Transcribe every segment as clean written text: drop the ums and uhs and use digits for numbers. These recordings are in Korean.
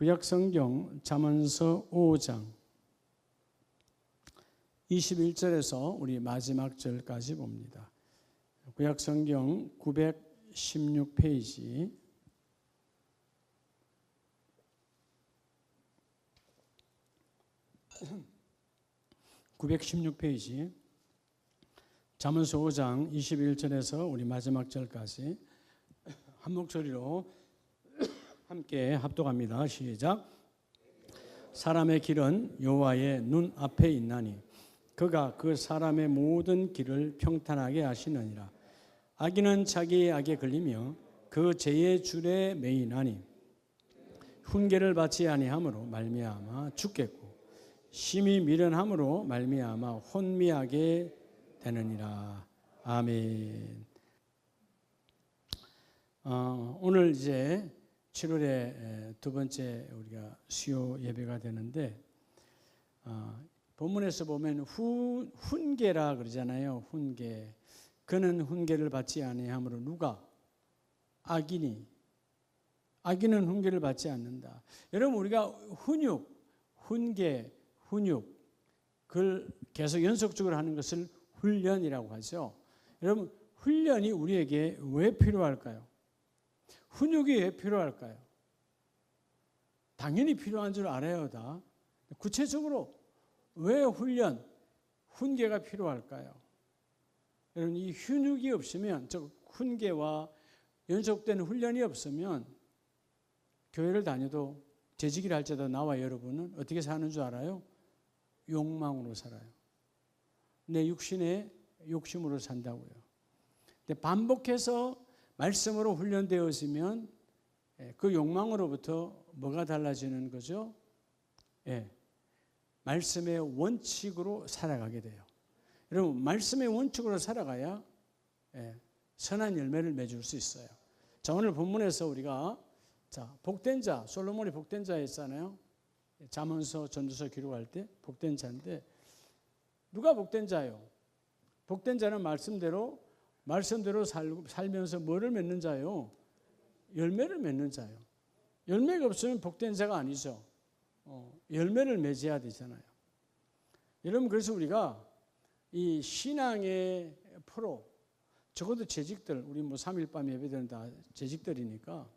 구약성경 잠언서 5장 21절에서 우리 마지막 절까지 봅니다. 구약성경 916페이지 916페이지 잠언서 5장 21절에서 우리 마지막 절까지 한 목소리로 함께 합독합니다. 시작. 사람의 길은 여호와의 눈 앞에 있나니 그가 그 사람의 모든 길을 평탄하게 하시느니라. 악인은 자기의 악에 걸리며 그 죄의 줄에 매이나니 훈계를 받지 아니함으로 말미암아 죽겠고 심히 미련함으로 말미암아 혼미하게 되느니라. 아멘. 오늘 이제 7월에 두 번째 우리가 수요 예배가 되는데 본문에서 보면 훈계라 그러잖아요. 훈계. 그는 훈계를 받지 아니하므로 누가? 악인은 훈계를 받지 않는다. 여러분 우리가 훈계, 그걸 계속 연속적으로 하는 것을 훈련이라고 하죠. 여러분 훈련이 우리에게 왜 필요할까요? 훈육이 왜 필요할까요? 당연히 필요한 줄 알아요. 다. 구체적으로 왜 훈계가 필요할까요? 여러분 이 훈육이 없으면, 즉 훈계와 연속된 훈련이 없으면 교회를 다녀도 재직을 할지라도 나와 여러분은 어떻게 사는 줄 알아요? 욕망으로 살아요. 내 육신의 욕심으로 산다고요. 근데 반복해서 말씀으로 훈련되어지면 그 욕망으로부터 뭐가 달라지는 거죠? 말씀의 원칙으로 살아가게 돼요. 여러분 말씀의 원칙으로 살아가야 선한 열매를 맺을 수 있어요. 자, 오늘 본문에서 우리가 복된 자, 솔로몬이 복된 자였잖아요. 잠언서, 전도서 기록할 때 복된 자인데 누가 복된 자요? 복된 자는 말씀대로 살면서 뭐를 맺는 자요? 열매를 맺는 자요. 열매가 없으면 복된 자가 아니죠. 열매를 맺어야 되잖아요. 여러분 그래서 우리가 이 신앙의 프로, 적어도 재직들, 우리 3일 밤 예배들은 다 재직들이니까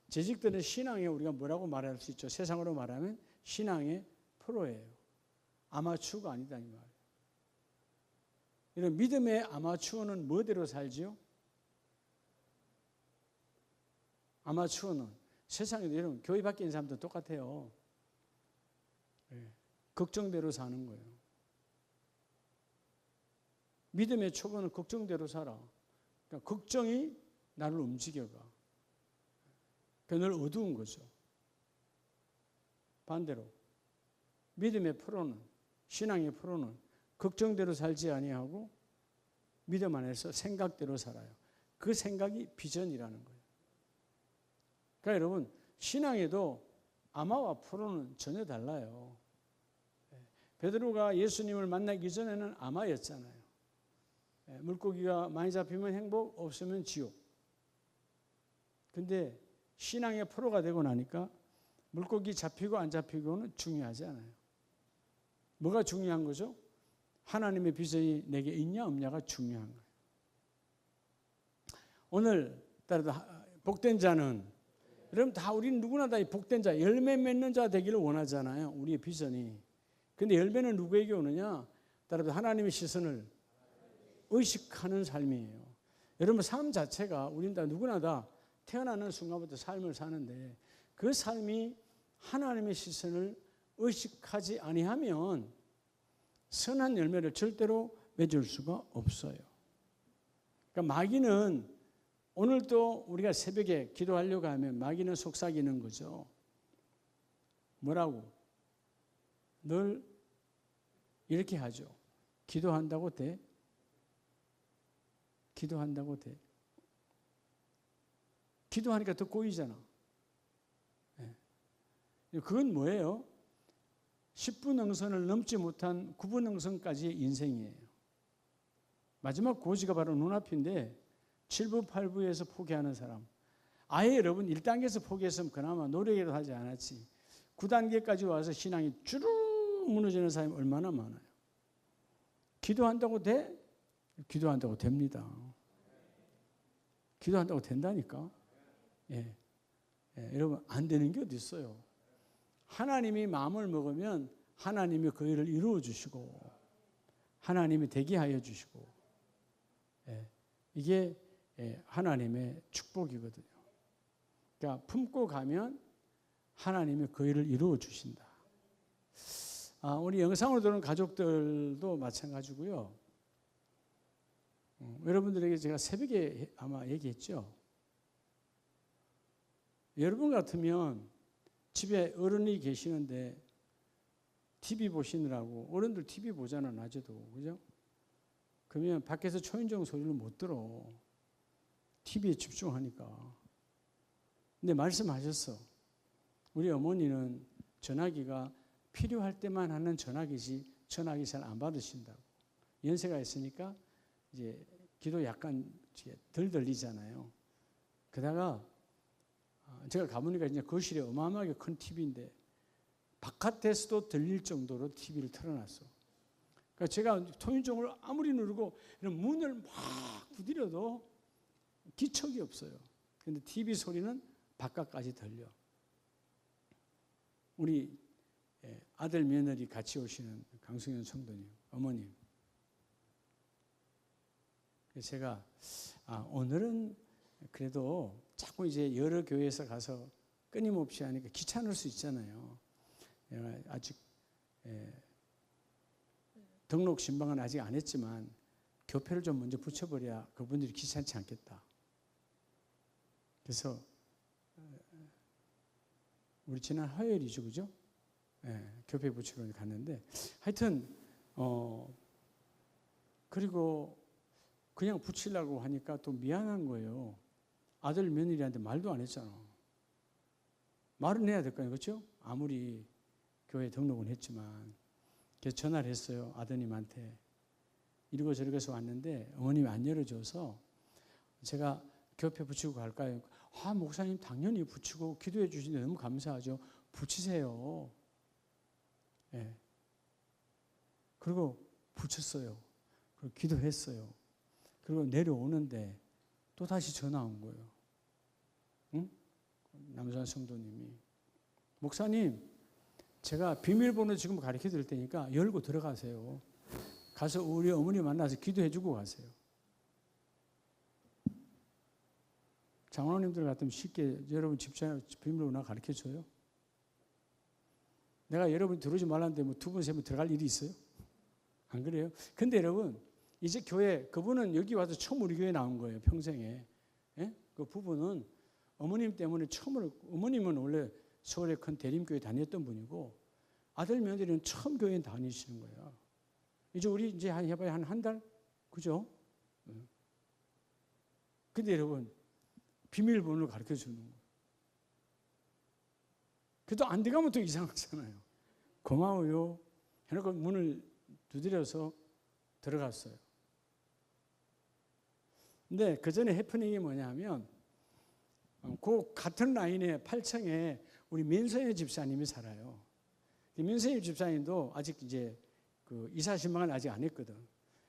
재직들은 신앙에 우리가 뭐라고 말할 수 있죠? 세상으로 말하면 신앙의 프로예요. 아마추어가 아니다 이 말이에요. 이런 믿음의 아마추어는 뭐대로 살지요? 아마추어는 세상에도 여러분 교회 밖에 있는 사람도 똑같아요. 걱정대로 사는 거예요. 믿음의 초보는 걱정대로 살아. 그러니까 걱정이 나를 움직여가. 그러니까 늘 어두운 거죠. 반대로 믿음의 프로는, 신앙의 프로는 걱정대로 살지 아니하고 믿음 안에서 생각대로 살아요. 그 생각이 비전이라는 거예요. 그러니까 여러분 신앙에도 아마와 프로는 전혀 달라요. 베드로가 예수님을 만나기 전에는 아마였잖아요. 물고기가 많이 잡히면 행복, 없으면 지옥. 근데 신앙의 프로가 되고 나니까 물고기 잡히고 안 잡히고는 중요하지 않아요. 뭐가 중요한 거죠? 하나님의 비전이 내게 있냐 없냐가 중요한 거예요. 오늘 따라도 복된 자는, 여러분 다 우리는 누구나 다 복된 자, 열매 맺는 자 되기를 원하잖아요. 우리의 비전이. 근데 열매는 누구에게 오느냐? 따라도 하나님의 시선을 의식하는 삶이에요. 여러분 삶 자체가 우리는 다 누구나 다 태어나는 순간부터 삶을 사는데 그 삶이 하나님의 시선을 의식하지 아니하면 선한 열매를 절대로 맺을 수가 없어요. 그러니까 마귀는 오늘도 우리가 새벽에 기도하려고 하면 마귀는 속삭이는 거죠. 뭐라고? 늘 이렇게 하죠. 기도한다고 돼? 기도한다고 돼? 기도하니까 더 꼬이잖아. 그건 뭐예요? 10분응선을 넘지 못한 9분응선까지의 인생이에요. 마지막 고지가 바로 눈앞인데 7부, 8부에서 포기하는 사람. 아예 여러분 1단계에서 포기했으면 그나마 노력이라도 하지 않았지. 9단계까지 와서 신앙이 주르륵 무너지는 사람이 얼마나 많아요. 기도한다고 돼? 기도한다고 됩니다. 기도한다고 된다니까. 예. 여러분, 안 되는 게 어디 있어요. 하나님이 마음을 먹으면 하나님이 그 일을 이루어 주시고 하나님이 되게 하여 주시고 이게 하나님의 축복이거든요. 그러니까 품고 가면 하나님이 그 일을 이루어 주신다. 우리 영상으로 들은 가족들도 마찬가지고요. 여러분들에게 제가 새벽에 아마 얘기했죠. 여러분 같으면 집에 어른이 계시는데 TV 보시느라고, 어른들 TV 보잖아, 낮에도. 그죠? 그러면 밖에서 초인종 소리를 못 들어. TV에 집중하니까. 근데 말씀하셨어. 우리 어머니는 전화기가 필요할 때만 하는 전화기지 전화기 잘 안 받으신다고. 연세가 있으니까 이제 기도 약간 덜 들리잖아요. 그러다가 제가 가보니까 이제 거실에 어마어마하게 큰 TV인데 바깥에서도 들릴 정도로 TV를 틀어놨어. 그러니까 제가 초인종을 아무리 누르고 이런 문을 막 두드려도 기척이 없어요. 그런데 TV 소리는 바깥까지 들려. 우리 아들 며느리 같이 오시는 강승현 성도님, 어머님. 그래서 제가 오늘은 그래도 자꾸 이제 여러 교회에서 가서 끊임없이 하니까 귀찮을 수 있잖아요. 아직 등록 신방은 아직 안 했지만 교표를 좀 먼저 붙여버려야 그분들이 귀찮지 않겠다. 그래서 우리 지난 화요일이죠, 그죠? 교표 붙이러 갔는데 하여튼 그리고 그냥 붙이려고 하니까 또 미안한 거예요. 아들 며느리한테 말도 안 했잖아. 말은 해야 될 거 아니에요, 그렇죠? 아무리 교회 등록은 했지만. 그래서 전화를 했어요, 아드님한테. 이러고 저러고 해서 왔는데 어머님이 안 열어줘서 제가 교회 붙이고 갈까요? 목사님 당연히 붙이고 기도해 주시는데 너무 감사하죠. 붙이세요. 그리고 붙였어요. 그리고 기도했어요. 그리고 내려오는데 또 다시 전화 온 거예요. 응? 남산 성도님이. 목사님, 제가 비밀번호 지금 가르쳐 드릴 테니까 열고 들어가세요. 가서 우리 어머니 만나서 기도해 주고 가세요. 장로님들 같으면 쉽게 여러분 집사람 비밀번호 가르쳐 줘요? 내가 여러분 들어오지 말라는데 뭐 두 번, 세 번 들어갈 일이 있어요? 안 그래요? 근데 여러분, 이제 교회, 그분은 여기 와서 처음 우리 교회 나온 거예요, 평생에. 그 부분은 어머님 때문에 처음으로, 어머님은 원래 서울의 큰 대림교회 다녔던 분이고, 아들, 며느리는 처음 교회 다니시는 거예요. 이제 우리 이제 해봐야 한 달? 그죠? 근데 여러분, 비밀번호를 가르쳐 주는 거예요. 그래도 안 돼가면 또 이상하잖아요. 고마워요. 해놓고 문을 두드려서 들어갔어요. 근데 그 전에 해프닝이 뭐냐면, 그 같은 라인에 8층에 우리 민서희 집사님이 살아요. 민서희 집사님도 아직 이제 그 이사 신방을 아직 안 했거든.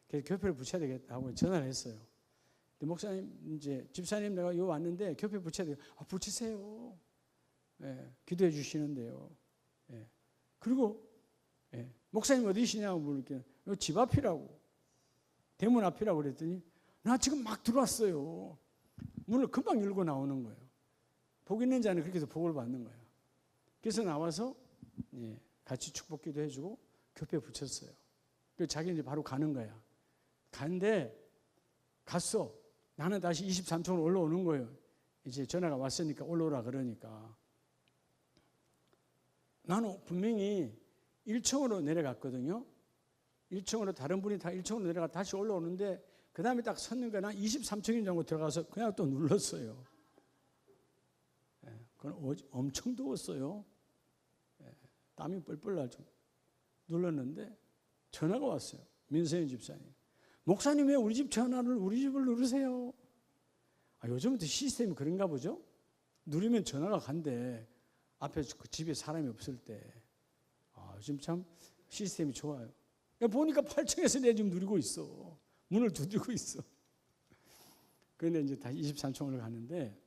그래서 교표를 붙여야 되겠다 하고 전화를 했어요. 근데 목사님, 이제 집사님 내가 요 왔는데 교표 붙여야 돼요. 붙이세요. 기도해 주시는데요. 그리고 목사님 어디시냐고 물으니까 집 앞이라고, 대문 앞이라고 그랬더니 나 지금 막 들어왔어요. 문을 금방 열고 나오는 거예요. 복 있는 자는 그렇게 해서 복을 받는 거예요. 그래서 나와서 같이 축복기도 해주고 교표에 붙였어요. 그래서 자기는 이제 바로 가는 거야. 갔는데 갔어. 나는 다시 23층으로 올라오는 거예요. 이제 전화가 왔으니까 올라오라 그러니까. 나는 분명히 1층으로 내려갔거든요. 1층으로 다른 분이 다 1층으로 내려가 다시 올라오는데 그 다음에 딱 섰는 거야. 난 23층인 정도 들어가서 그냥 또 눌렀어요. 그건 엄청 더웠어요. 땀이 뻘뻘 날 정도. 눌렀는데 전화가 왔어요. 민서희 집사님. 목사님 왜 우리 집 전화를 우리 집을 누르세요? 요즘부터 시스템이 그런가 보죠? 누르면 전화가 간대. 앞에 그 집에 사람이 없을 때 요즘 참 시스템이 좋아요. 보니까 8층에서 내 지금 누리고 있어. 문을 두드리고 있어. 그런데 이제 다시 23층으로 가는데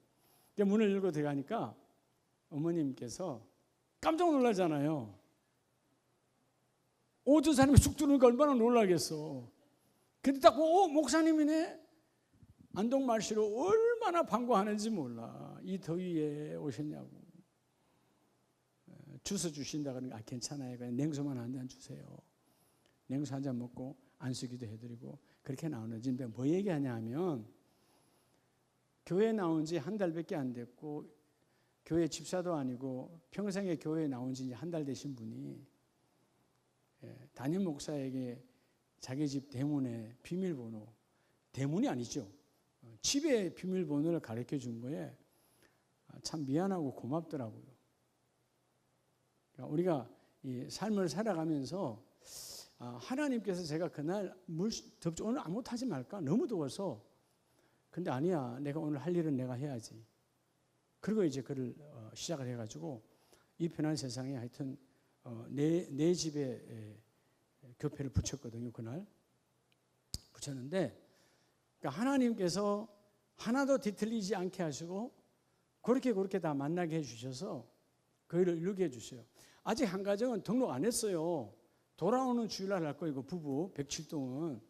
문을 열고 들어가니까 어머님께서 깜짝 놀라잖아요. 어떤 사람이 쑥 들어오니까 얼마나 놀라겠어. 근데 딱 보고 목사님이네. 안동말씨로 얼마나 반가워하는지 몰라. 이 더위에 오셨냐고. 주스 주신다 그러니까 괜찮아요. 그냥 냉수만 한 잔 주세요. 냉수 한 잔 먹고 안수기도 해드리고 그렇게 나오는데 뭐 얘기하냐 하면 교회 나온 지 한 달밖에 안 됐고 교회 집사도 아니고 평생에 교회에 나온 지 한 달 되신 분이 담임 목사에게 자기 집 대문에 비밀번호, 대문이 아니죠. 집의 비밀번호를 가르쳐 준 거에 참 미안하고 고맙더라고요. 그러니까 우리가 이 삶을 살아가면서 하나님께서 제가 그날 덥지 오늘 아무것도 하지 말까? 너무 더워서. 근데 아니야. 내가 오늘 할 일은 내가 해야지. 그리고 이제 그를 시작을 해가지고 이 편한 세상에 하여튼 내 집에 교패를 붙였거든요. 그날 붙였는데 그러니까 하나님께서 하나도 뒤틀리지 않게 하시고 그렇게 다 만나게 해주셔서 그 일을 이루게 해주셔요. 아직 한 가정은 등록 안 했어요. 돌아오는 주일날 할 거이고 부부 107동은.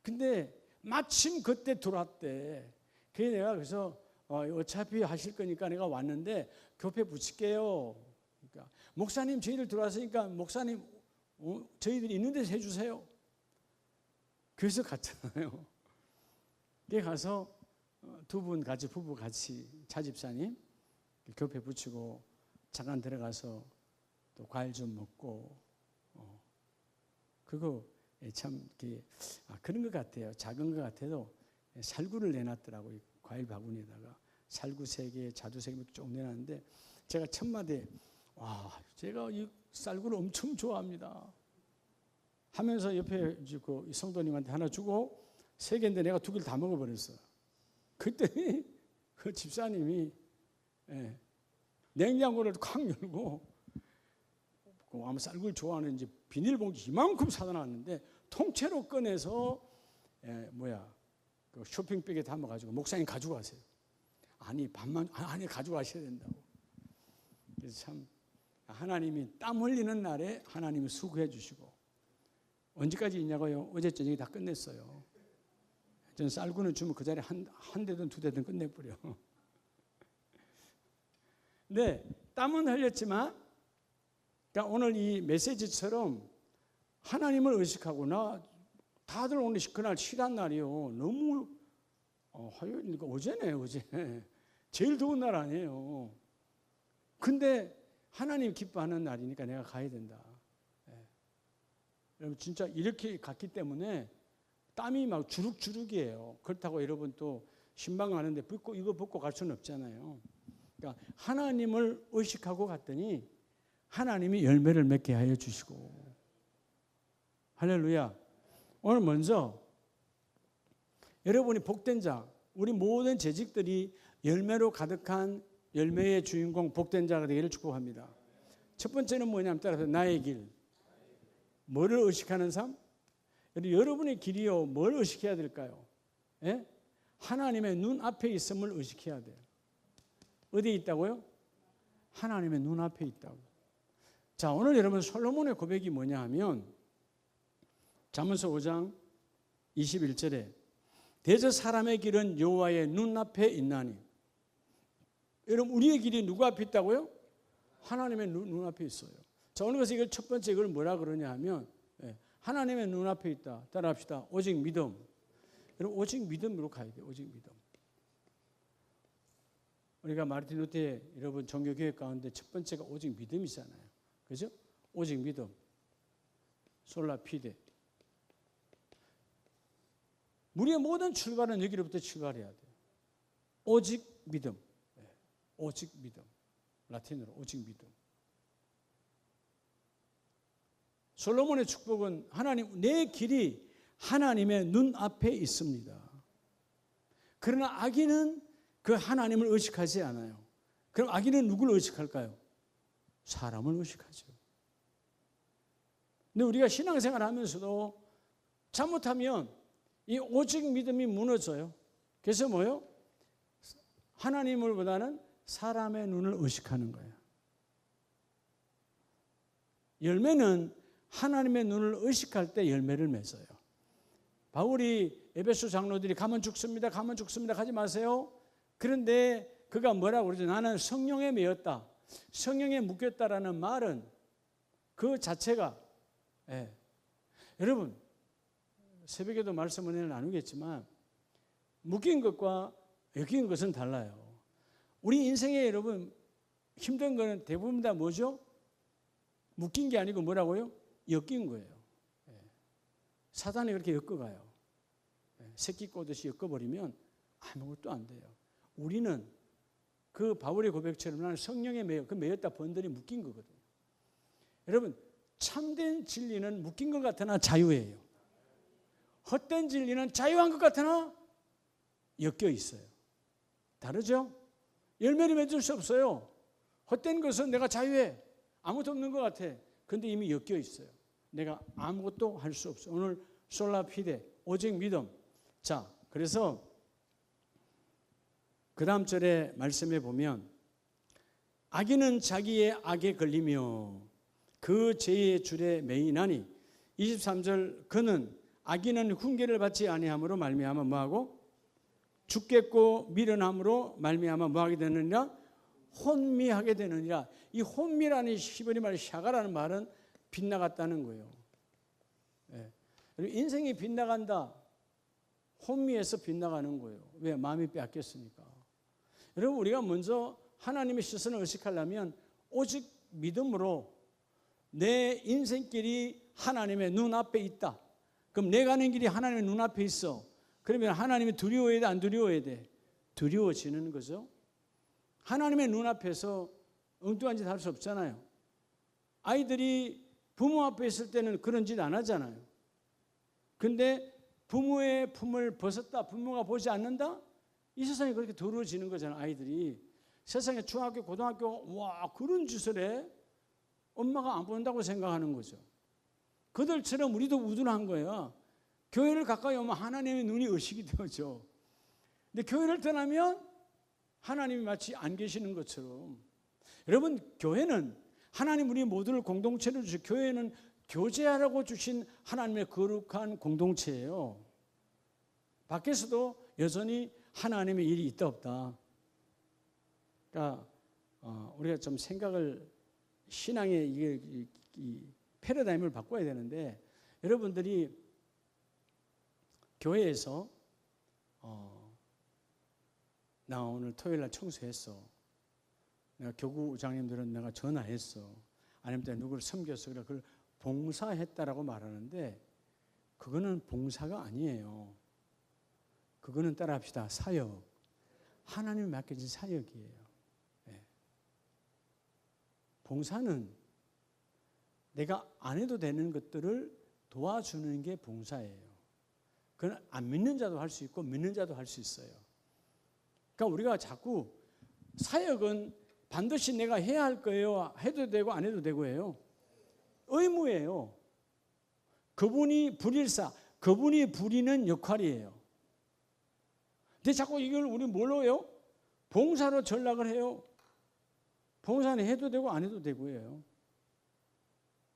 근데 마침 그때 들어왔대. 그래서 내가 그래서 어차피 하실 거니까 내가 왔는데 교패 붙일게요. 그러니까 목사님 저희들 들어왔으니까 목사님 저희들이 있는 데서 해주세요. 그래서 갔잖아요. 그래 가서 두 분 같이 부부 같이 차집사님 교패 붙이고 잠깐 들어가서 또 과일 좀 먹고 그거 참 그런 것 같아요. 작은 것 같아도 살구를 내놨더라고요. 과일 바구니에다가 살구 3개, 자두 3개 쭉 내놨는데 제가 첫마디에 와 제가 이 쌀구를 엄청 좋아합니다 하면서 옆에 그 성도님한테 하나 주고 3개인데 내가 2개를 다 먹어버렸어요. 그때 그 집사님이 냉장고를 콱 열고 아마 쌀구를 좋아하는지 비닐봉지 이만큼 사다 놨는데 통째로 꺼내서 그 쇼핑백에 담아가지고 목사님 가지고 가세요. 아니 밥만 아니 가지고 가셔야 된다고. 그래서 참 하나님이 땀 흘리는 날에 하나님이 수고해 주시고 언제까지 있냐고요? 어제 저녁에 다 끝냈어요. 저는 쌀구는 주면 그 자리에 한 대든 2대든 끝내버려. 근데 땀은 흘렸지만 그러니까 오늘 이 메시지처럼 하나님을 의식하거나 다들 오늘 그날 쉬란 날이요. 너무 화요일이니까 어제네. 제일 더운 날 아니에요. 근데 하나님 기뻐하는 날이니까 내가 가야 된다. 여러분 진짜 이렇게 갔기 때문에 땀이 막 주룩주룩이에요. 그렇다고 여러분 또 신방 가는데 이거 벗고 갈 수는 없잖아요. 그러니까 하나님을 의식하고 갔더니 하나님이 열매를 맺게 하여 주시고 할렐루야. 오늘 먼저 여러분이 복된 자, 우리 모든 재직들이 열매로 가득한 열매의 주인공 복된 자가 되기를 축복합니다. 첫 번째는 뭐냐면 따라서 나의 길. 뭐를 의식하는 삶? 여러분의 길이요. 뭘 의식해야 될까요? 하나님의 눈앞에 있음을 의식해야 돼요. 어디에 있다고요? 하나님의 눈앞에 있다고. 자, 오늘 여러분 솔로몬의 고백이 뭐냐 하면 잠언서 5장 21절에 대저 사람의 길은 여호와의 눈앞에 있나니. 여러분 우리의 길이 누구 앞에 있다고요? 하나님의 눈앞에 있어요. 자, 오늘 그래서 이걸 첫 번째 이걸 뭐라 그러냐 하면 하나님의 눈앞에 있다. 따라합시다. 오직 믿음. 여러분 오직 믿음으로 가야 돼요. 오직 믿음. 우리가 마르틴 루터 여러분 종교교회 가운데 첫 번째가 오직 믿음이잖아요. 그죠? 오직 믿음. 솔라 피데. 우리의 모든 출발은 여기로부터 출발해야 돼요. 오직 믿음. 오직 믿음. 라틴어로 오직 믿음. 솔로몬의 축복은 하나님, 내 길이 하나님의 눈앞에 있습니다. 그러나 악인은 그 하나님을 의식하지 않아요. 그럼 악인은 누구를 의식할까요? 사람을 의식하죠. 근데 우리가 신앙생활 하면서도 잘못하면 이 오직 믿음이 무너져요. 그래서 뭐요? 하나님을 보다는 사람의 눈을 의식하는 거예요. 열매는 하나님의 눈을 의식할 때 열매를 맺어요. 바울이 에베소 장로들이 가면 죽습니다. 가면 죽습니다. 가지 마세요. 그런데 그가 뭐라고 그러죠? 나는 성령에 매였다. 성령에 묶였다라는 말은 그 자체가 여러분 새벽에도 말씀 은혜를 나누겠지만 묶인 것과 엮인 것은 달라요. 우리 인생에 여러분 힘든 거는 대부분 다 뭐죠? 묶인 게 아니고 뭐라고요? 엮인 거예요. 사단이 그렇게 엮어가요. 새끼 꼬듯이 엮어버리면 아무것도 안 돼요. 우리는 그 바울의 고백처럼 나는 성령에 매여, 그 매였다 번들이 묶인 거거든요. 여러분 참된 진리는 묶인 것 같으나 자유예요. 헛된 진리는 자유한 것 같으나 엮여 있어요. 다르죠? 열매를 맺을 수 없어요. 헛된 것은 내가 자유해. 아무것도 없는 것 같아. 근데 이미 엮여 있어요. 내가 아무것도 할 수 없어. 오늘 솔라 피데 오직 믿음. 자, 그래서 그 다음 절에 말씀해 보면 악인은 자기의 악에 걸리며 그 죄의 줄에 매이나니 23절 그는 악인은 훈계를 받지 아니함으로 말미암아 뭐하고 죽겠고 미련함으로 말미암아 뭐하게 되느니라 혼미하게 되느니라. 이 혼미라는 히브리 말 샤가라는 말은 빗나갔다는 거예요. 인생이 빗나간다. 혼미해서 빗나가는 거예요. 왜? 마음이 빼앗겼으니까. 여러분 우리가 먼저 하나님의 시선을 의식하려면 오직 믿음으로 내 인생길이 하나님의 눈앞에 있다. 그럼 내가 가는 길이 하나님의 눈앞에 있어. 그러면 하나님이 두려워해야 돼? 안 두려워해야 돼? 두려워지는 거죠. 하나님의 눈앞에서 엉뚱한 짓 할 수 없잖아요. 아이들이 부모 앞에 있을 때는 그런 짓 안 하잖아요. 근데 부모의 품을 벗었다. 부모가 보지 않는다? 이 세상이 그렇게 더러워지는 거잖아요. 아이들이. 세상에 중학교, 고등학교 와 그런 짓을 해? 엄마가 안 본다고 생각하는 거죠. 그들처럼 우리도 우둔한 거예요. 교회를 가까이 오면 하나님의 눈이 의식이 되죠. 근데 교회를 떠나면 하나님이 마치 안 계시는 것처럼. 여러분 교회는 하나님 우리 모두를 공동체로 주신 교회는 교제하라고 주신 하나님의 거룩한 공동체예요. 밖에서도 여전히 하나님의 일이 있다 없다. 그러니까 우리가 좀 생각을 신앙의 이 패러다임을 바꿔야 되는데 여러분들이 교회에서 나 오늘 토요일 날 청소했어. 내가 교구장님들은 내가 전화했어. 아니면 내가 누구를 섬겼어. 그래 그걸 봉사했다라고 말하는데 그거는 봉사가 아니에요. 그거는 따라합시다. 사역. 하나님이 맡겨진 사역이에요. 네. 봉사는 내가 안 해도 되는 것들을 도와주는 게 봉사예요. 그건 안 믿는 자도 할 수 있고 믿는 자도 할 수 있어요. 그러니까 우리가 자꾸 사역은 반드시 내가 해야 할 거예요. 해도 되고 안 해도 되고예요. 의무예요. 그분이 불일사, 그분이 부리는 역할이에요. 근데 자꾸 이걸 우리 뭘로 해요? 봉사로 전락을 해요. 봉사는 해도 되고 안 해도 되고예요.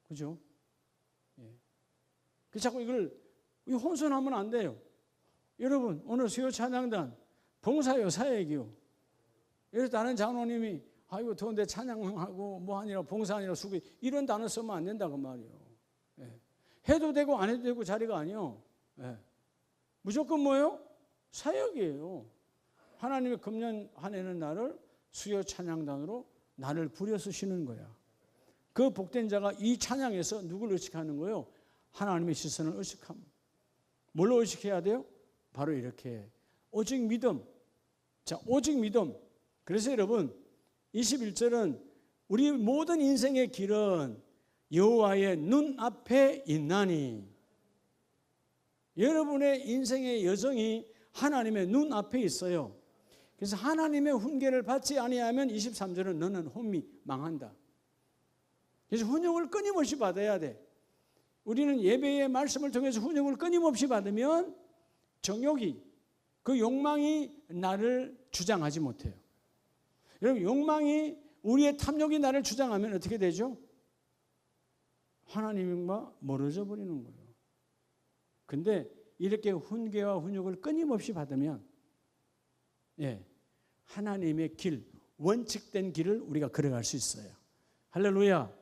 그죠? 예. 그 자꾸 이걸 혼선하면 안 돼요. 여러분 오늘 수요 찬양단 봉사요 사역이요. 예를 다른 장로님이 아이고 더운데 찬양하고 뭐 아니라 봉사 아니라 수고 이런 단어 쓰면 안 된다고 말이에요. 예. 해도 되고 안 해도 되고 자리가 아니요. 예. 무조건 뭐예요? 사역이에요. 하나님의 금년 한 해는 나를 수요 찬양단으로 나를 부려 쓰시는 거야. 그 복된 자가 이 찬양에서 누구를 의식하는 거예요? 하나님의 시선을 의식함. 뭘로 의식해야 돼요? 바로 이렇게 오직 믿음. 자, 오직 믿음. 그래서 여러분 21절은 우리 모든 인생의 길은 여호와의 눈앞에 있나니 여러분의 인생의 여정이 하나님의 눈앞에 있어요. 그래서 하나님의 훈계를 받지 아니하면 23절은 너는 혼미 망한다. 그래서 훈육을 끊임없이 받아야 돼. 우리는 예배의 말씀을 통해서 훈육을 끊임없이 받으면 정욕이, 그 욕망이 나를 주장하지 못해요. 여러분, 욕망이, 우리의 탐욕이 나를 주장하면 어떻게 되죠? 하나님과 멀어져 버리는 거예요. 근데 이렇게 훈계와 훈육을 끊임없이 받으면 하나님의 길, 원칙된 길을 우리가 걸어갈 수 있어요. 할렐루야.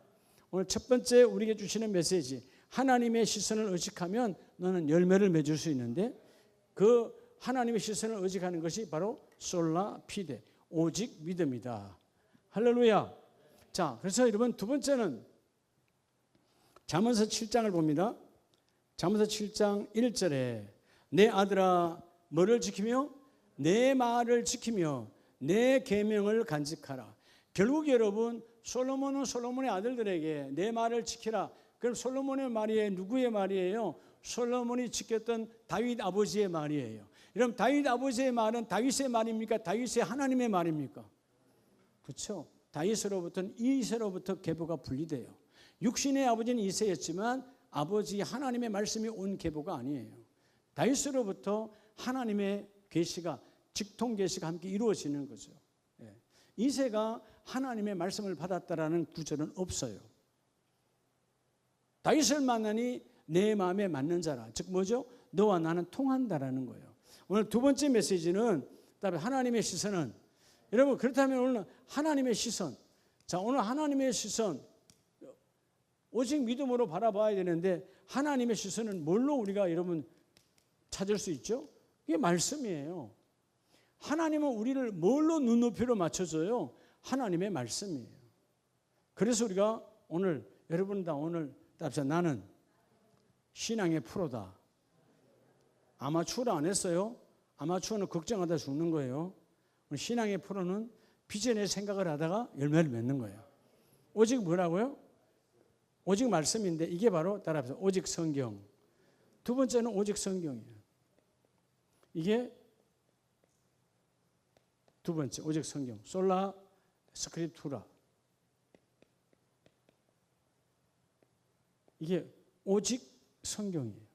오늘 첫 번째 우리에게 주시는 메시지, 하나님의 시선을 의식하면 너는 열매를 맺을 수 있는데, 그 하나님의 시선을 의식하는 것이 바로 솔라 피데, 오직 믿음이다. 할렐루야. 자, 그래서 여러분, 두 번째는 잠언서 7장을 봅니다. 잠언서 7장 1절에 내 아들아 뭐를 지키며 내 말을 지키며 내 계명을 간직하라. 결국 여러분, 솔로몬은 솔로몬의 아들들에게 내 말을 지키라. 그럼 솔로몬의 말이 누구의 말이에요? 솔로몬이 지켰던 다윗 아버지의 말이에요. 그럼 다윗 아버지의 말은 다윗의 말입니까? 다윗의 하나님의 말입니까? 그렇죠. 다윗으로부터는 이새로부터 계보가 분리돼요. 육신의 아버지는 이새였지만 아버지 하나님의 말씀이 온 계보가 아니에요. 다윗으로부터 하나님의 계시가, 직통 계시가 함께 이루어지는 거죠. 이새가 하나님의 말씀을 받았다라는 구절은 없어요. 다윗을 만나니 내 마음에 맞는 자라. 즉 뭐죠? 너와 나는 통한다라는 거예요. 오늘 두 번째 메시지는 하나님의 시선은, 여러분, 그렇다면 오늘 하나님의 시선, 자, 오늘 하나님의 시선, 오직 믿음으로 바라봐야 되는데, 하나님의 시선은 뭘로 우리가 여러분 찾을 수 있죠? 이게 말씀이에요. 하나님은 우리를 뭘로 눈높이로 맞춰줘요? 하나님의 말씀이에요. 그래서 우리가 오늘, 여러분 다 오늘 답사, 나는 신앙의 프로다. 아마추어를 안 했어요. 아마추어는 걱정하다 죽는 거예요. 신앙의 프로는 비전의 생각을 하다가 열매를 맺는 거예요. 오직 뭐라고요? 오직 말씀인데, 이게 바로 따라합시다. 오직 성경. 두 번째는 오직 성경이에요. 이게 두 번째, 오직 성경. 솔라 스크립투라. 이게 오직 성경이에요.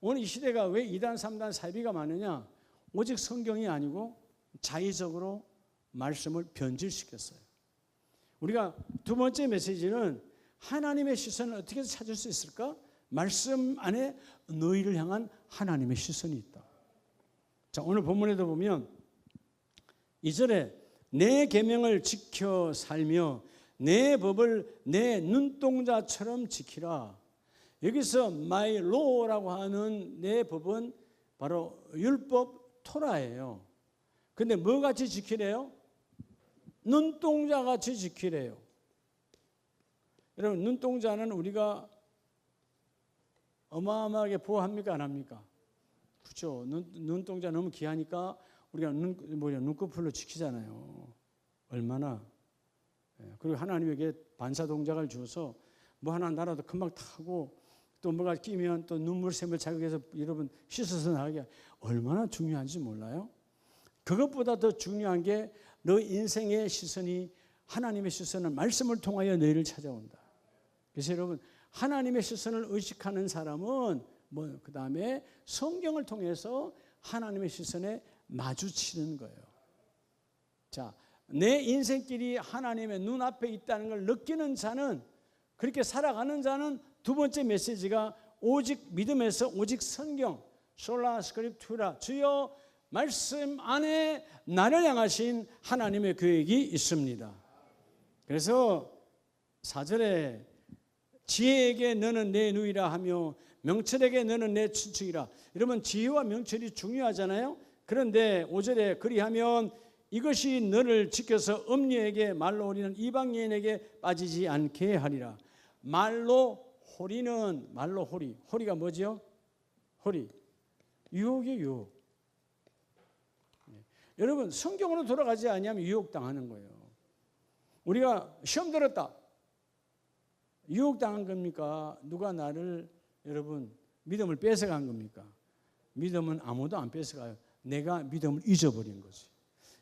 오늘 이 시대가 왜 2단, 3단 사이비가 많으냐? 오직 성경이 아니고 자의적으로 말씀을 변질시켰어요. 우리가 두 번째 메시지는 하나님의 시선을 어떻게 찾을 수 있을까? 말씀 안에 너희를 향한 하나님의 시선이 있다. 자, 오늘 본문에도 보면 2절에 내 계명을 지켜 살며 내 법을 내 눈동자처럼 지키라. 여기서 my law라고 하는 내 법은 바로 율법 토라예요. 근데 뭐 같이 지키래요? 눈동자 같이 지키래요. 여러분, 눈동자는 우리가 어마어마하게 보호합니까? 안 합니까? 그렇죠. 눈동자 너무 귀하니까 우리가 눈꺼풀로 지키잖아요. 얼마나. 그리고 하나님에게 반사 동작을 주어서 뭐 하나 날아도 금방 타고, 또 뭐가 끼면 또 눈물샘을 자극해서 여러분 씻어서 나가게, 얼마나 중요한지 몰라요? 그것보다 더 중요한 게 너 인생의 시선이, 하나님의 시선은 말씀을 통하여 너희를 찾아온다. 그래서 여러분, 하나님의 시선을 의식하는 사람은 그 다음에 성경을 통해서 하나님의 시선에 마주치는 거예요. 자, 내 인생길이 하나님의 눈앞에 있다는 걸 느끼는 자는, 그렇게 살아가는 자는 두 번째 메시지가 오직 믿음에서 오직 성경, 솔라 스크립투라, 주여 말씀 안에 나를 향하신 하나님의 계획이 있습니다. 그래서 4절에 지혜에게 너는 내 누이라 하며 명철에게 너는 내 친척이라. 여러분, 지혜와 명철이 중요하잖아요. 그런데 5절에 그리하면 이것이 너를 지켜서 음녀에게 말로 호리는 이방인에게 빠지지 않게 하리라. 말로 호리는, 말로 호리, 호리가 뭐죠? 호리, 유혹이에요. 유혹. 여러분, 성경으로 돌아가지 않으면 유혹당하는 거예요. 우리가 시험 들었다, 유혹당한 겁니까? 누가 나를, 여러분, 믿음을 뺏어간 겁니까? 믿음은 아무도 안 뺏어가요. 내가 믿음을 잊어버린 거지.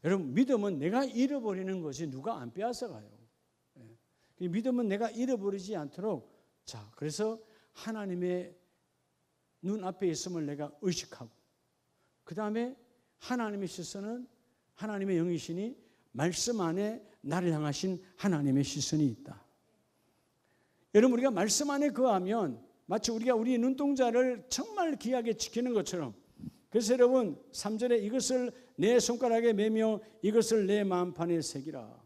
여러분, 믿음은 내가 잃어버리는 것이 누가 안 빼앗아가요. 믿음은 내가 잃어버리지 않도록, 자, 그래서 하나님의 눈앞에 있음을 내가 의식하고, 그 다음에 하나님의 시선은, 하나님의 영이시니 말씀 안에 나를 향하신 하나님의 시선이 있다. 여러분, 우리가 말씀 안에 거하면 마치 우리가 우리 눈동자를 정말 귀하게 지키는 것처럼, 그래서 여러분 3절에 이것을 내 손가락에 매며 이것을 내 마음판에 새기라.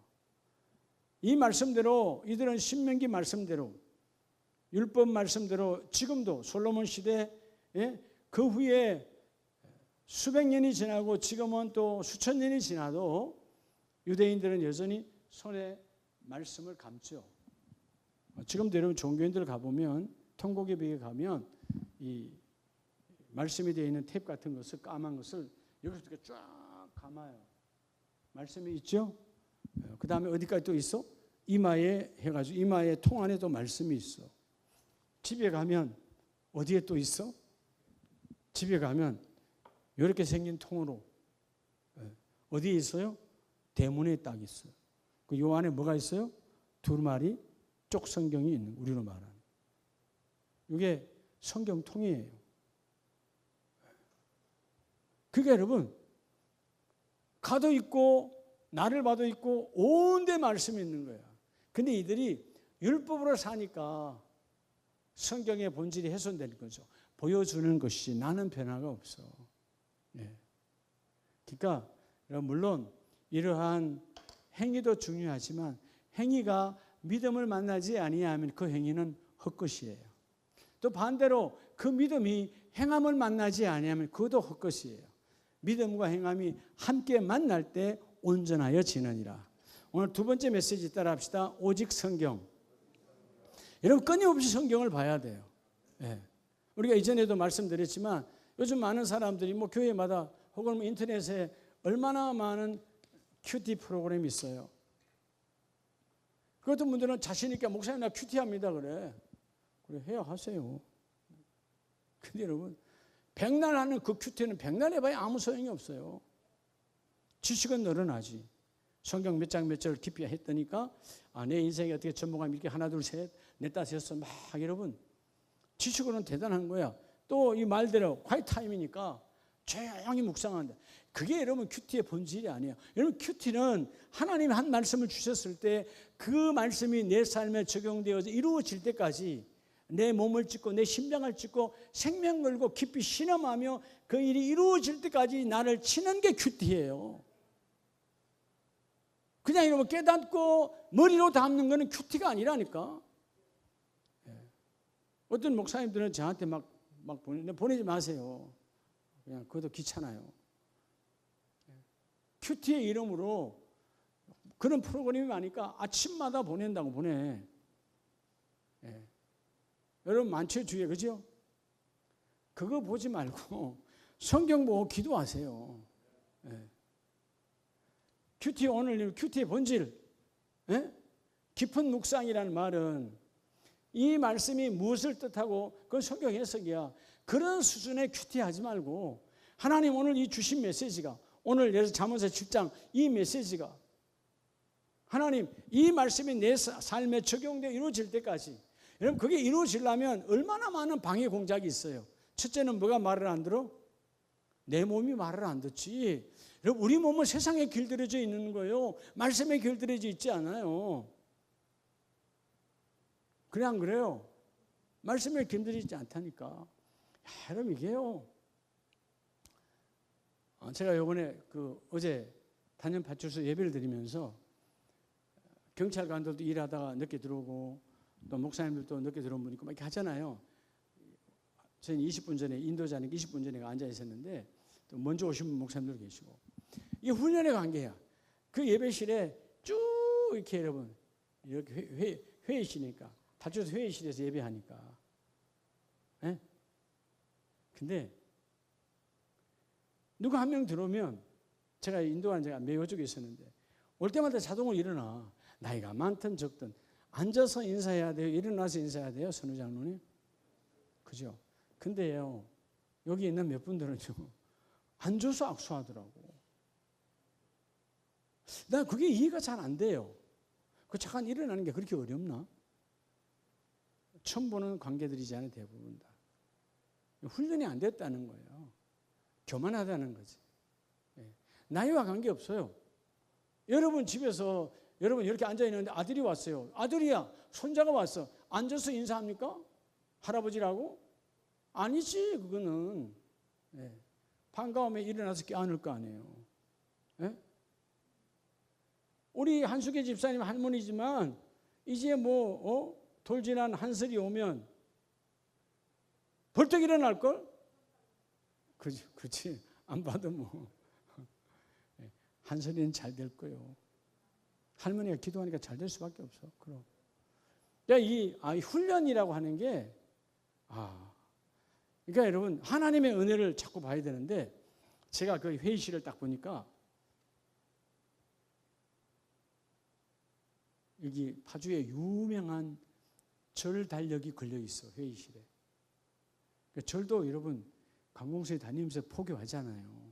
이 말씀대로, 이들은 신명기 말씀대로, 율법 말씀대로 지금도 솔로몬 시대, 그 후에 수백 년이 지나고 지금은 또 수천 년이 지나도 유대인들은 여전히 손에 말씀을 감죠. 지금도 여러분 종교인들 가보면, 통곡예배에 가면 이 말씀이 되어 있는 탭 같은 것을, 까만 것을 여기서 이렇게 쫙 감아요. 말씀이 있죠? 그 다음에 어디까지 또 있어? 이마에 해가지고 이마에 통 안에도 말씀이 있어. 집에 가면 어디에 또 있어? 집에 가면 이렇게 생긴 통으로 어디에 있어요? 대문에 딱 있어요. 그 요 안에 뭐가 있어요? 두루마리 쪽 성경이 있는, 우리로 말하는. 이게 성경통이에요. 그게 여러분 가도 있고 나를 봐도 있고 온데 말씀이 있는 거야. 근데 이들이 율법으로 사니까 성경의 본질이 훼손된 거죠. 보여주는 것이 나는 변화가 없어. 그러니까 물론 이러한 행위도 중요하지만 행위가 믿음을 만나지 아니하면 그 행위는 헛것이에요. 또 반대로 그 믿음이 행함을 만나지 아니하면 그것도 헛것이에요. 믿음과 행함이 함께 만날 때 온전하여 지느니라. 오늘 두 번째 메시지 따라 합시다. 오직 성경. 여러분 끊임없이 성경을 봐야 돼요. 우리가 이전에도 말씀드렸지만 요즘 많은 사람들이 뭐 교회마다 혹은 뭐 인터넷에 얼마나 많은 큐티 프로그램이 있어요. 그 어떤 분들은 자신 있게 목사님 나 큐티합니다 그래. 그래 해야 하세요. 근데 여러분 백날 하는 그 큐티는 백날 해봐야 아무 소용이 없어요. 지식은 늘어나지. 성경 몇 장 몇 절 깊이 했더니까 내 인생이 어떻게 전복하면 이렇게 하나 둘 셋 넷 다섯 여섯 막 여러분 지식으로는 대단한 거야. 또 이 말대로 콰이트 타임이니까 조용히 묵상한다. 그게 여러분 큐티의 본질이 아니에요. 여러분 큐티는 하나님이 한 말씀을 주셨을 때 그 말씀이 내 삶에 적용되어서 이루어질 때까지 내 몸을 찢고 내 심장을 찢고 생명 걸고 깊이 신음하며 그 일이 이루어질 때까지 나를 치는 게 큐티예요. 그냥 이러면 깨닫고 머리로 담는 거는 큐티가 아니라니까. 어떤 목사님들은 저한테 막 보내지 마세요. 그냥 그것도 귀찮아요. 큐티의 이름으로 그런 프로그램이 많으니까 아침마다 보낸다고 보내. 여러분 많죠 주위에, 그죠? 그거 보지 말고 성경 보고 기도하세요. 큐티, 오늘 큐티의 본질, 깊은 묵상이라는 말은 이 말씀이 무엇을 뜻하고 그건 성경 해석이야. 그런 수준의 큐티하지 말고 하나님 오늘 이 주신 메시지가, 오늘 예를 들어서 잠언서 7장 이 메시지가 하나님 이 말씀이 내 삶에 적용되어 이루어질 때까지, 여러분 그게 이루어지려면 얼마나 많은 방해 공작이 있어요. 첫째는 뭐가 말을 안 들어? 내 몸이 말을 안 듣지. 여러분 우리 몸은 세상에 길들여져 있는 거예요. 말씀에 길들여져 있지 않아요. 그냥 그래요. 말씀에 길들여져 있지 않다니까. 여러분 이게요. 제가 이번에 어제 단연 파출소 예배를 드리면서 경찰관들도 일하다가 늦게 들어오고 또 목사님들도 늦게 들어온 분이 있고 막 이렇게 하잖아요. 저희는 20분 전에 인도자니까 20분 전에 앉아 있었는데 또 먼저 오신 목사님들 계시고, 이게 훈련의 관계야. 그 예배실에 쭉 이렇게 여러분 이렇게 회의실이니까 파출소 회의실에서 예배하니까. 근데 누가 한 명 들어오면, 제가 인도하는 제가 매우 쪽에 있었는데 올 때마다 자동으로 일어나. 나이가 많든 적든 앉아서 인사해야 돼요? 일어나서 인사해야 돼요? 선우 장로님? 그죠? 근데요 여기 있는 몇 분들은요 앉아서 악수하더라고. 난 그게 이해가 잘 안 돼요. 그 잠깐 일어나는 게 그렇게 어렵나? 처음 보는 관계들이잖아요, 대부분 다. 훈련이 안 됐다는 거예요. 교만하다는 거지. 나이와 관계없어요. 여러분 집에서 여러분 이렇게 앉아 있는데 아들이 왔어요. 아들이야, 손자가 왔어. 앉아서 인사합니까? 할아버지라고? 아니지, 그거는. 반가움에 일어나서 껴안을 거 아니에요. 우리 한숙의 집사님 할머니지만 이제 돌 지난 한설이 오면 벌떡 일어날걸? 그치. 안 봐도 뭐. 한설이는 잘 될 거예요. 할머니가 기도하니까 잘 될 수밖에 없어. 그럼. 이 훈련이라고 하는 게, 그러니까 여러분, 하나님의 은혜를 자꾸 봐야 되는데, 제가 그 회의실을 딱 보니까, 여기 파주에 유명한 절 달력이 걸려 있어, 회의실에. 그러니까 절도 여러분, 관공서에 다니면서 포교하잖아요.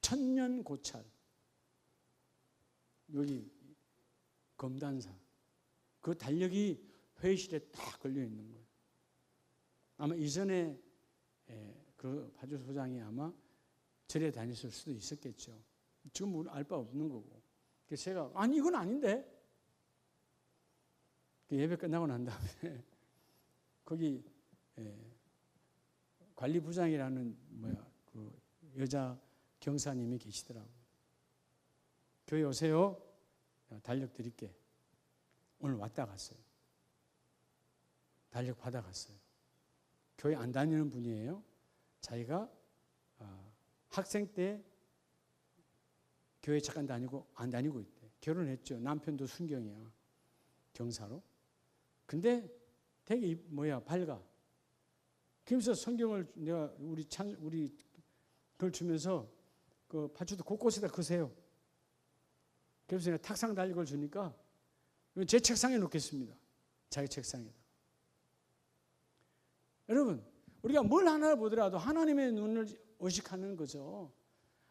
천년 고찰. 여기 검단사. 그 달력이 회의실에 딱 걸려 있는 거예요. 아마 이전에 그 파주 소장이 아마 절에 다녔을 수도 있었겠죠. 지금 우리 알 바 없는 거고. 그래서 제가 이건 아닌데. 예배 끝나고 난 다음에 거기 관리부장이라는 그 여자 경사님이 계시더라고요. 교회 오세요. 달력 드릴게. 오늘 왔다 갔어요. 달력 받아갔어요. 교회 안 다니는 분이에요. 자기가 학생 때 교회 잠깐 다니고 안 다니고 있대. 결혼했죠. 남편도 순경이야. 경사로. 근데 되게 밝아. 그러면서 성경을 내가 우리 그걸 주면서 그 파주도 곳곳에다 그세요. 그래서 내가 탁상 달력을 주니까 제 책상에 놓겠습니다. 자기 책상에다. 여러분, 우리가 뭘 하나를 보더라도 하나님의 눈을 의식하는 거죠.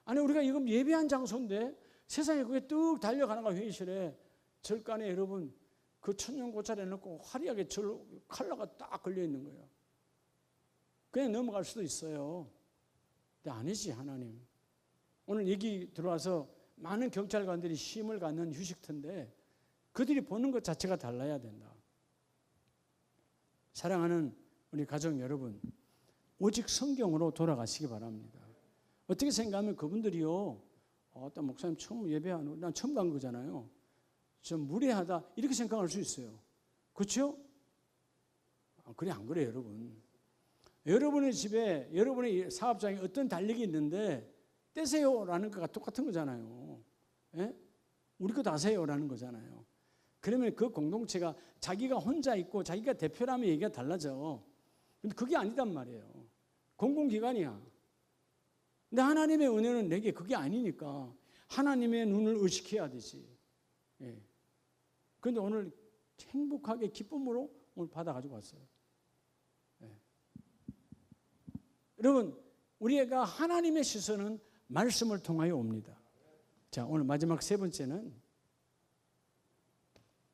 아니, 우리가 이건 예배한 장소인데 세상에 그게 뚝 달려가는 거야, 회의실에. 절간에 여러분, 그 천년고찰에 놓고 화려하게 칼라가 딱 걸려 있는 거예요. 그냥 넘어갈 수도 있어요. 근데 아니지, 하나님. 오늘 여기 들어와서 많은 경찰관들이 쉼을 갖는 휴식터인데 그들이 보는 것 자체가 달라야 된다. 사랑하는 우리 가족 여러분, 오직 성경으로 돌아가시기 바랍니다. 어떻게 생각하면 그분들이요, 어떤 목사님 처음 예배하는, 난 처음 간 거잖아요. 좀 무례하다 이렇게 생각할 수 있어요. 그렇죠? 그래 안 그래요, 여러분? 여러분의 집에 여러분의 사업장에 어떤 달력이 있는데 떼세요라는 거가 똑같은 거잖아요. 우리 거 다세요라는 거잖아요. 그러면 그 공동체가 자기가 혼자 있고 자기가 대표라면 얘기가 달라져. 근데 그게 아니단 말이에요. 공공기관이야. 근데 하나님의 은혜는 내게 그게 아니니까 하나님의 눈을 의식해야 되지. 그런데 오늘 행복하게 기쁨으로 오늘 받아가지고 왔어요. 여러분, 우리가 하나님의 시선은 말씀을 통하여 옵니다. 자, 오늘 마지막 세 번째는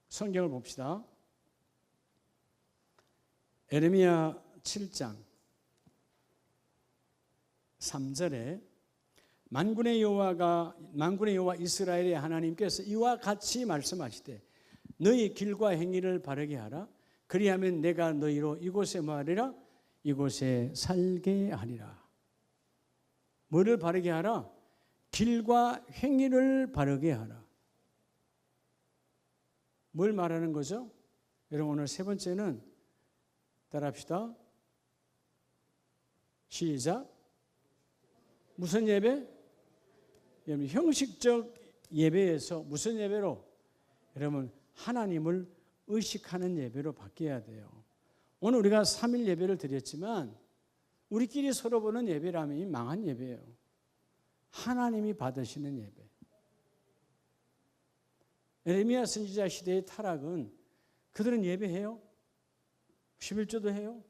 성경을 봅시다. 에레미야 7장 3절에 만군의 여호와 이스라엘의 하나님께서 이와 같이 말씀하시되 너희 길과 행위를 바르게 하라. 그리하면 내가 너희로 이곳에 뭐하리라? 이곳에 살게 하리라. 뭐를 바르게 하라? 길과 행위를 바르게 하라. 뭘 말하는 거죠? 여러분, 오늘 세 번째는 따라합시다. 시작. 무슨 예배? 여러분, 형식적 예배에서 무슨 예배로? 여러분, 하나님을 의식하는 예배로 바뀌어야 돼요. 오늘 우리가 3일 예배를 드렸지만 우리끼리 서로 보는 예배라면 망한 예배예요. 하나님이 받으시는 예배. 에레미야 선지자 시대의 타락은 그들은 예배해요. 11조도 해요.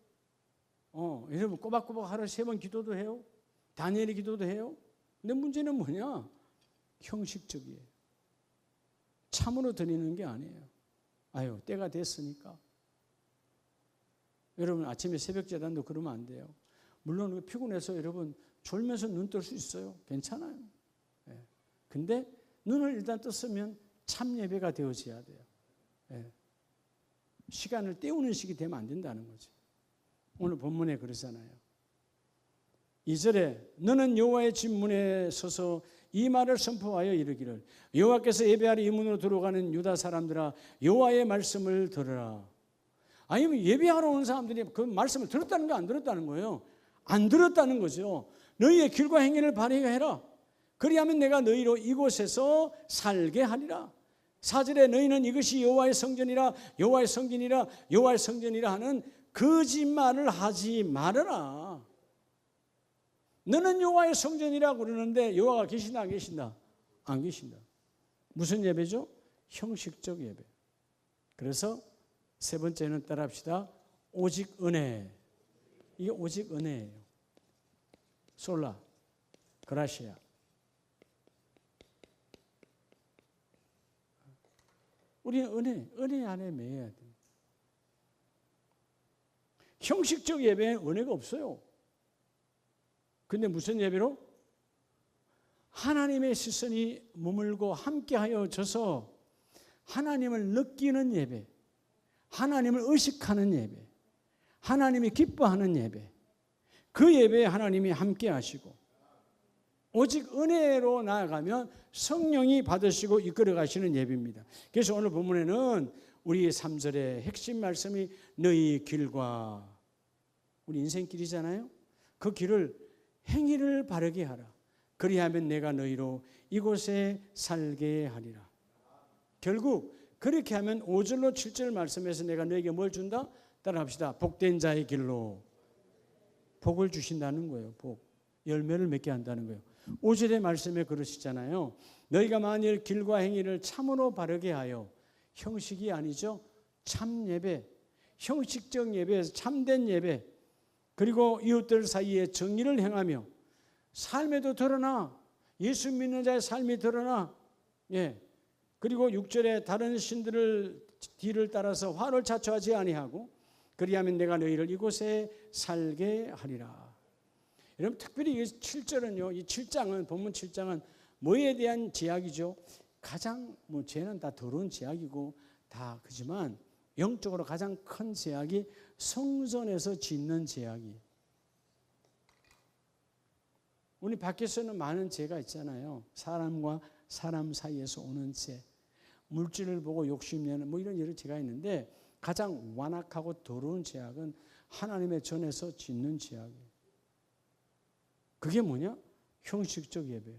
여러분 꼬박꼬박 하루 3번 기도도 해요. 다니엘의 기도도 해요. 근데 문제는 뭐냐? 형식적이에요. 참으로 드리는 게 아니에요. 아유, 때가 됐으니까. 여러분 아침에 새벽 제단도 그러면 안 돼요. 물론 피곤해서 여러분 졸면서 눈 뜰 수 있어요. 괜찮아요. 예. 근데 눈을 일단 떴으면 참 예배가 되어져야 돼요. 예. 시간을 때우는 식이 되면 안 된다는 거죠. 오늘 본문에 그러잖아요. 2절에 너는 여호와의 집 문에 서서 이 말을 선포하여 이르기를 여호와께서 예배하러 이 문으로 들어가는 유다 사람들아 여호와의 말씀을 들으라. 아니면 예배하러 온 사람들이 그 말씀을 들었다는 거 안 들었다는 거예요? 안 들었다는 거죠. 너희의 길과 행위를 발휘해라. 그리하면 내가 너희로 이곳에서 살게 하리라. 4절에 너희는 이것이 여호와의 성전이라 여호와의 성전이라 여호와의 성전이라 하는 거짓말을 하지 말아라. 너는 여호와의 성전이라고 그러는데 여호와가 계신다 안 계신다? 안 계신다. 무슨 예배죠? 형식적 예배. 그래서 세 번째는 따라합시다. 오직 은혜. 이게 오직 은혜예요. 솔라, 그라시아. 우리는 은혜 안에 매여야 돼요. 형식적 예배엔 은혜가 없어요. 근데 무슨 예배로? 하나님의 시선이 머물고 함께하여 져서 하나님을 느끼는 예배, 하나님을 의식하는 예배, 하나님이 기뻐하는 예배, 그 예배에 하나님이 함께 하시고 오직 은혜로 나아가면 성령이 받으시고 이끌어 가시는 예배입니다. 그래서 오늘 본문에는 우리 3절의 핵심 말씀이 너희 길과 우리 인생길이잖아요. 그 길을 행위를 바르게 하라. 그리하면 내가 너희로 이곳에 살게 하리라. 결국 그렇게 하면 5절로 7절 말씀에서 내가 너에게 뭘 준다? 따라합시다. 복된 자의 길로 복을 주신다는 거예요. 복. 열매를 맺게 한다는 거예요. 5절의 말씀에 그러시잖아요. 너희가 만일 길과 행위를 참으로 바르게 하여 형식이 아니죠. 참 예배, 형식적 예배에서 참된 예배, 그리고 이웃들 사이에 정의를 행하며 삶에도 드러나 예수 믿는 자의 삶이 드러나 예. 그리고 6절에 다른 신들을 뒤를 따라서 화를 자초하지 아니하고 그리하면 내가 너희를 이곳에 살게 하리라. 여러분 특별히 이 7절은요. 이 7장은 본문 7장은 뭐에 대한 제약이죠? 가장 죄는 다 더러운 제약이고 다 그지만 영적으로 가장 큰 제약이 성전에서 짓는 제약이. 우리 밖에서는 많은 죄가 있잖아요. 사람과 사람 사이에서 오는 죄, 물질을 보고 욕심내는 이런 여러 죄가 있는데 가장 완악하고 더러운 제약은 하나님의 전에서 짓는 제약이에요. 그게 뭐냐? 형식적 예배.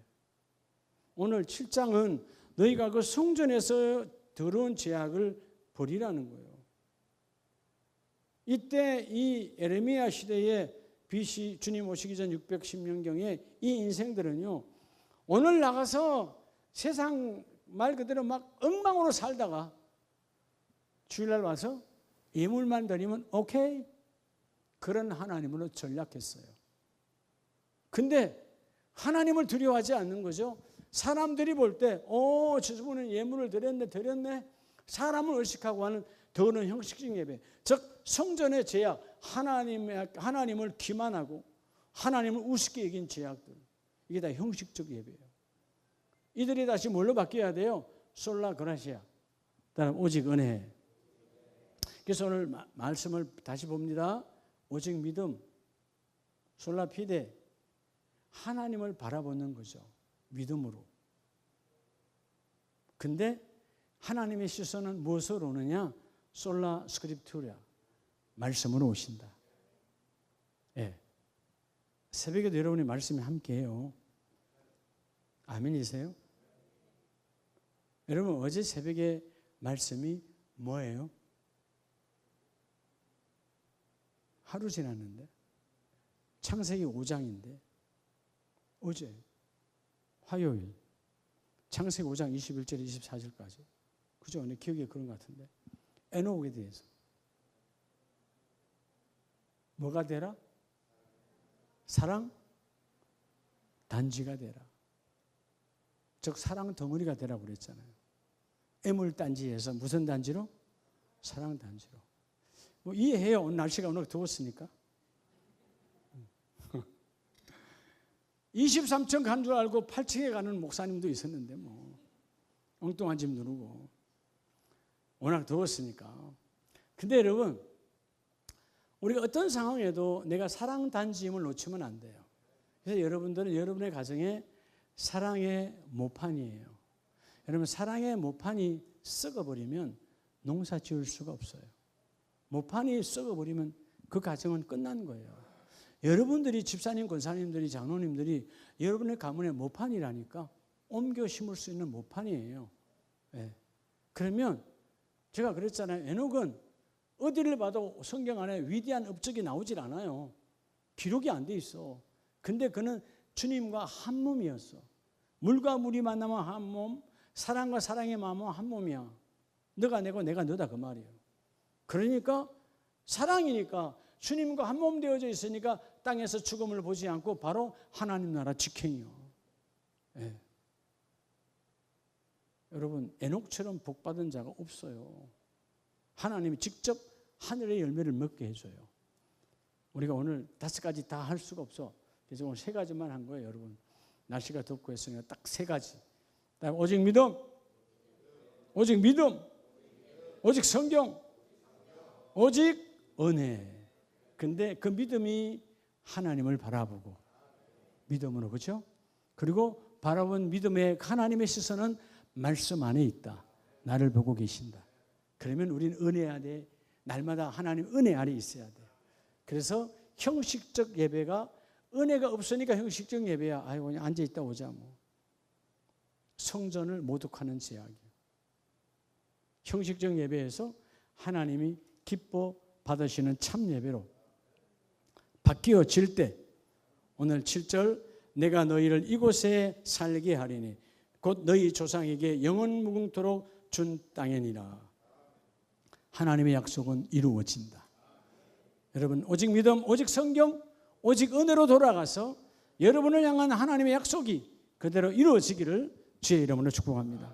오늘 7장은 너희가 그 성전에서 더러운 제약을 버리라는 거예요. 이때 이 에레미야 시대에 BC 주님 오시기 전 610년경에 이 인생들은요. 오늘 나가서 세상 말 그대로 막 엉망으로 살다가 주일날 와서 예물만 드리면 오케이. 그런 하나님으로 전락했어요. 근데 하나님을 두려워하지 않는 거죠. 사람들이 볼 때 저분은 예물을 드렸네. 사람을 의식하고 하는 더는 형식적 예배. 즉 성전의 제약, 하나님을 기만하고 하나님을 우습게 여긴 제약들. 이게 다 형식적 예배예요. 이들이 다시 뭘로 바뀌어야 돼요? 솔라 그라시아. 다음 오직 은혜. 그래서 오늘 말씀을 다시 봅니다. 오직 믿음, 솔라 피데. 하나님을 바라보는 거죠. 믿음으로. 근데 하나님의 시선은 무엇으로 오느냐? 솔라 스크립투라. 말씀으로 오신다. 예. 새벽에도 여러분이 말씀이 함께해요. 아멘이세요? 여러분 어제 새벽에 말씀이 뭐예요? 하루 지났는데 창세기 5장인데 어제 화요일 창세기 5장 21절 24절까지 그죠? 내 기억에 그런 것 같은데 에녹에 대해서 뭐가 되라? 사랑 단지가 되라. 즉 사랑 덩어리가 되라고 그랬잖아요. 애물단지에서 무슨 단지로? 사랑단지로. 뭐 이해해요. 오늘 날씨가 오늘 더웠으니까. 23층 간 줄 알고 8층에 가는 목사님도 있었는데 뭐 엉뚱한 집 누르고 워낙 더웠으니까. 근데 여러분, 우리가 어떤 상황에도 내가 사랑단지임을 놓치면 안 돼요. 그래서 여러분들은 여러분의 가정에 사랑의 모판이에요. 여러분, 사랑의 모판이 썩어버리면 농사 지을 수가 없어요. 모판이 썩어버리면 그 가정은 끝난 거예요. 여러분들이 집사님, 권사님들이, 장로님들이 여러분의 가문의 모판이라니까, 옮겨 심을 수 있는 모판이에요. 네. 그러면 제가 그랬잖아요. 에녹은 어디를 봐도 성경 안에 위대한 업적이 나오질 않아요. 기록이 안 돼 있어. 근데 그는 주님과 한 몸이었어. 물과 물이 만나면 한 몸, 사랑과 사랑의 마음은 한 몸이야. 너가 내고 내가 너다 그 말이에요. 그러니까 사랑이니까 주님과 한 몸 되어져 있으니까 땅에서 죽음을 보지 않고 바로 하나님 나라 직행이요. 네. 여러분, 에녹처럼 복받은 자가 없어요. 하나님이 직접 하늘의 열매를 먹게 해줘요. 우리가 오늘 5가지 다 할 수가 없어. 그래서 오늘 3가지만 한 거예요. 여러분, 날씨가 덥고 했으니까 딱 3가지. 오직 믿음, 오직 믿음, 오직 성경, 오직 은혜. 근데 그 믿음이 하나님을 바라보고 믿음으로, 그렇죠? 그리고 바라본 믿음의 하나님의 시선은 말씀 안에 있다. 나를 보고 계신다. 그러면 우리는 은혜 안에, 날마다 하나님 은혜 안에 있어야 돼요. 그래서 형식적 예배가, 은혜가 없으니까 형식적 예배야. 아이고 그냥 앉아있다 오자 뭐. 성전을 모독하는 제약이에요. 형식적 예배에서 하나님이 기뻐 받으시는 참 예배로 바뀌어질 때, 오늘 7절, 내가 너희를 이곳에 살게 하리니 곧 너희 조상에게 영원 무궁토록 준 땅이니라. 하나님의 약속은 이루어진다. 여러분, 오직 믿음, 오직 성경, 오직 은혜로 돌아가서 여러분을 향한 하나님의 약속이 그대로 이루어지기를 주의 이름으로 축복합니다.